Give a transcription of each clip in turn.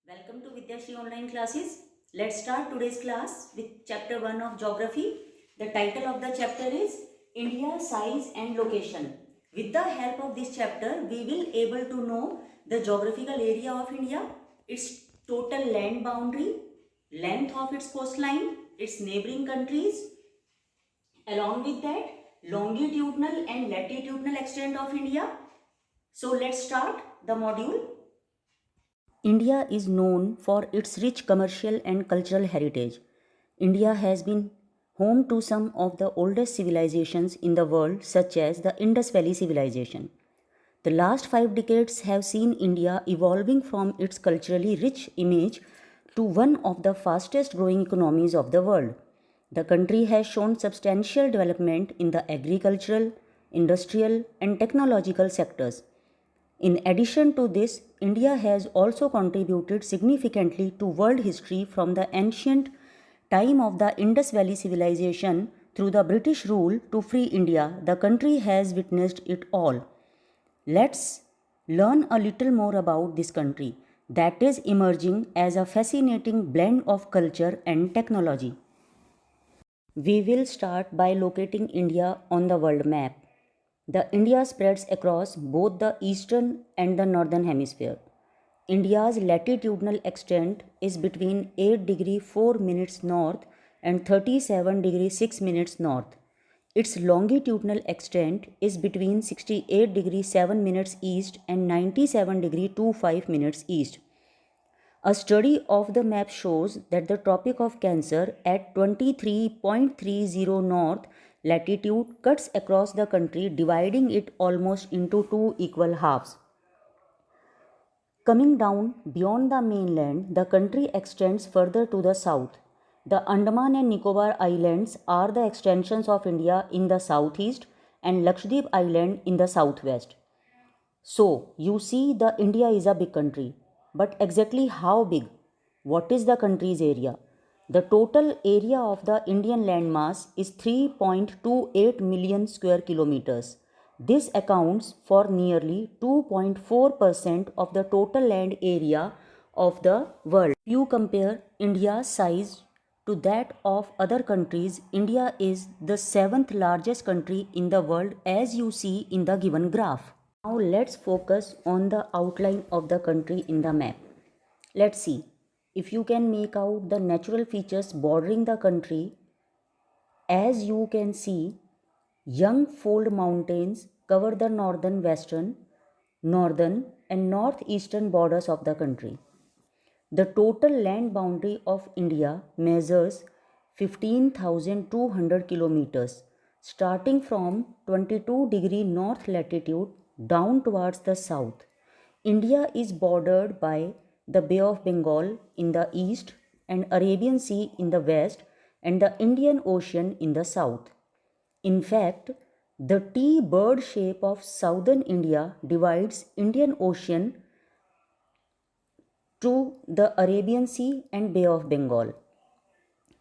Welcome to Vidyashri online classes. Let's start today's class with chapter 1 of geography. The title of the chapter is India size and location. With the help of this chapter, we will able to know the geographical area of India, its total land boundary, length of its coastline, its neighboring countries, along with that longitudinal and latitudinal extent of India. So let's start the module. India is known for its rich commercial and cultural heritage. India has been home to some of the oldest civilizations in the world, such as the Indus Valley Civilization. The last 5 decades have seen India evolving from its culturally rich image to one of the fastest growing economies of the world. The country has shown substantial development in the agricultural, industrial, and technological sectors. In addition to this, India has also contributed significantly to world history from the ancient time of the Indus Valley Civilization through the British rule to free India. The country has witnessed it all. Let's learn a little more about this country that is emerging as a fascinating blend of culture and technology. We will start by locating India on the world map. The India spreads across both the eastern and the northern hemisphere. India's latitudinal extent is between 8 degree 4 minutes north and 37 degree 6 minutes north. Its longitudinal extent is between 68 degree 7 minutes east and 97 degree 25 minutes east. A study of the map shows that the Tropic of Cancer at 23.30 north latitude cuts across the country, dividing it almost into two equal halves. Coming down beyond the mainland, the country extends further to the south. The Andaman and Nicobar Islands are the extensions of India in the southeast and Lakshadweep Island in the southwest. So, you see, the India is a big country. But exactly how big? What is the country's area? The total area of the Indian landmass is 3.28 million square kilometers. This accounts for nearly 2.4% of the total land area of the world. If you compare India's size to that of other countries, India is the seventh largest country in the world, as you see in the given graph. Now let's focus on the outline of the country in the map. Let's see if you can make out the natural features bordering the country. As you can see, young fold mountains cover the northern, western, northern and northeastern borders of the country. The total land boundary of India measures 15,200 kilometers, starting from 22 degree north latitude down towards the south. India is bordered by the Bay of Bengal in the east and Arabian Sea in the west and the Indian Ocean in the south. In fact, the T-bird shape of southern India divides Indian Ocean to the Arabian Sea and Bay of Bengal.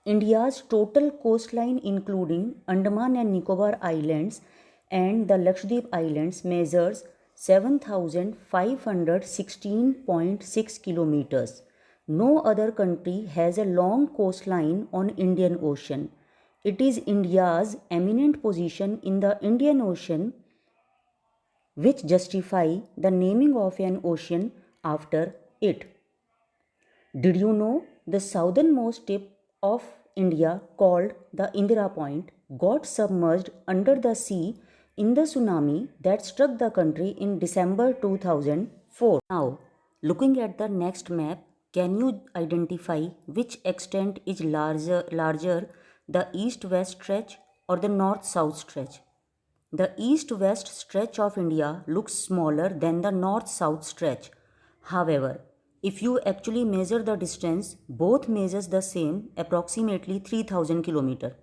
India's total coastline, including Andaman and Nicobar Islands and the Lakshadweep Islands, measures 7,516.6 kilometers. No other country has a long coastline on Indian Ocean. It is India's eminent position in the Indian Ocean which justify the naming of an ocean after it. Did you know the southernmost tip of India, called the Indira Point, got submerged under the sea in the tsunami that struck the country in December 2004. Now, looking at the next map, can you identify which extent is larger, the east-west stretch or the north-south stretch? The east-west stretch of India looks smaller than the north-south stretch. However, if you actually measure the distance, both measures the same, approximately 3000 kilometers.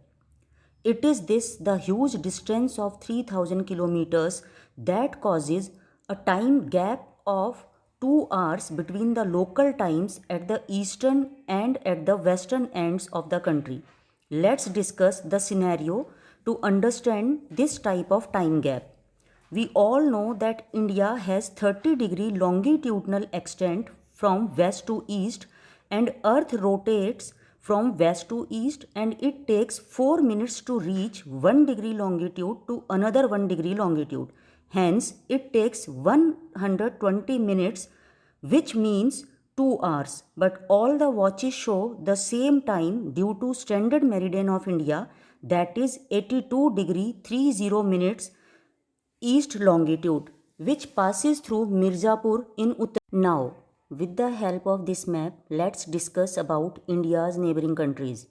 It is this, the huge distance of 3000 kilometers, that causes a time gap of 2 hours between the local times at the eastern and at the western ends of the country. Let's discuss the scenario to understand this type of time gap. We all know that India has 30 degree longitudinal extent from west to east, and Earth rotates from west to east, and it takes 4 minutes to reach 1 degree longitude to another 1 degree longitude. Hence, it takes 120 minutes, which means 2 hours. But all the watches show the same time due to standard meridian of India, that is 82 degree 30 minutes east longitude, which passes through Mirzapur in Uttar. Now, with the help of this map, let's discuss about India's neighboring countries.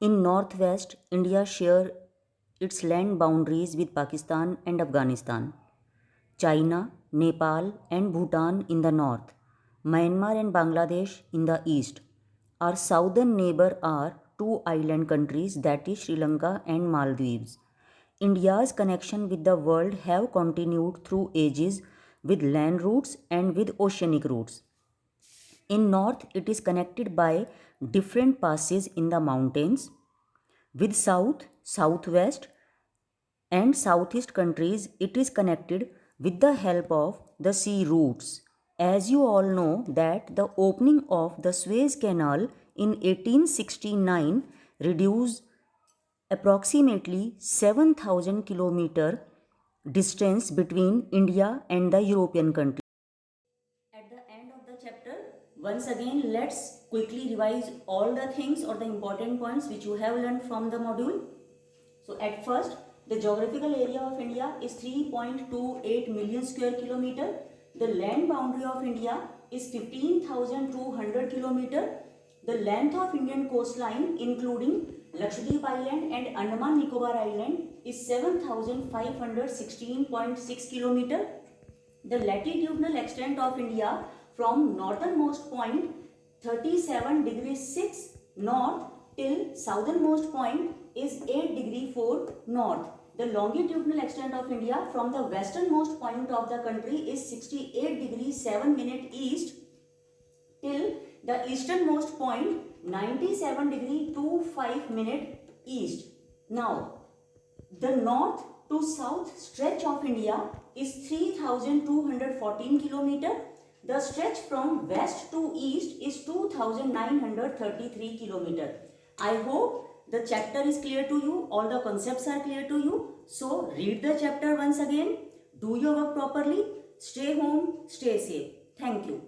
In northwest, India shares its land boundaries with Pakistan and Afghanistan, China, Nepal and Bhutan in the north, Myanmar and Bangladesh in the east. Our southern neighbor are two island countries, that is Sri Lanka and Maldives. India's connection with the world have continued through ages with land routes and with oceanic routes. In north, it is connected by different passes in the mountains. With south, southwest and southeast countries, it is connected with the help of the sea routes. As you all know that the opening of the Suez Canal in 1869 reduced approximately 7,000 kilometer distance between India and the European countries. At the end of the chapter, once again let's quickly revise all the things or the important points which you have learned from the module. So at first, the geographical area of India is 3.28 million square kilometer. The land boundary of India is 15,200 kilometer. The length of Indian coastline including Lakshadweep Island and Andaman Nicobar Island is 7,516.6 kilometer. The latitudinal extent of India from northernmost point 37 degree 6 north till southernmost point is 8 degree 4 north. The longitudinal extent of India from the westernmost point of the country is 68 degree 7 minute east till the easternmost point 97 degree 25 minute east. Now, the north to south stretch of India is 3,214 kilometer. The stretch from west to east is 2,933 kilometer. I hope the chapter is clear to you, all the concepts are clear to you. So read the chapter once again, do your work properly, stay home, stay safe. Thank you.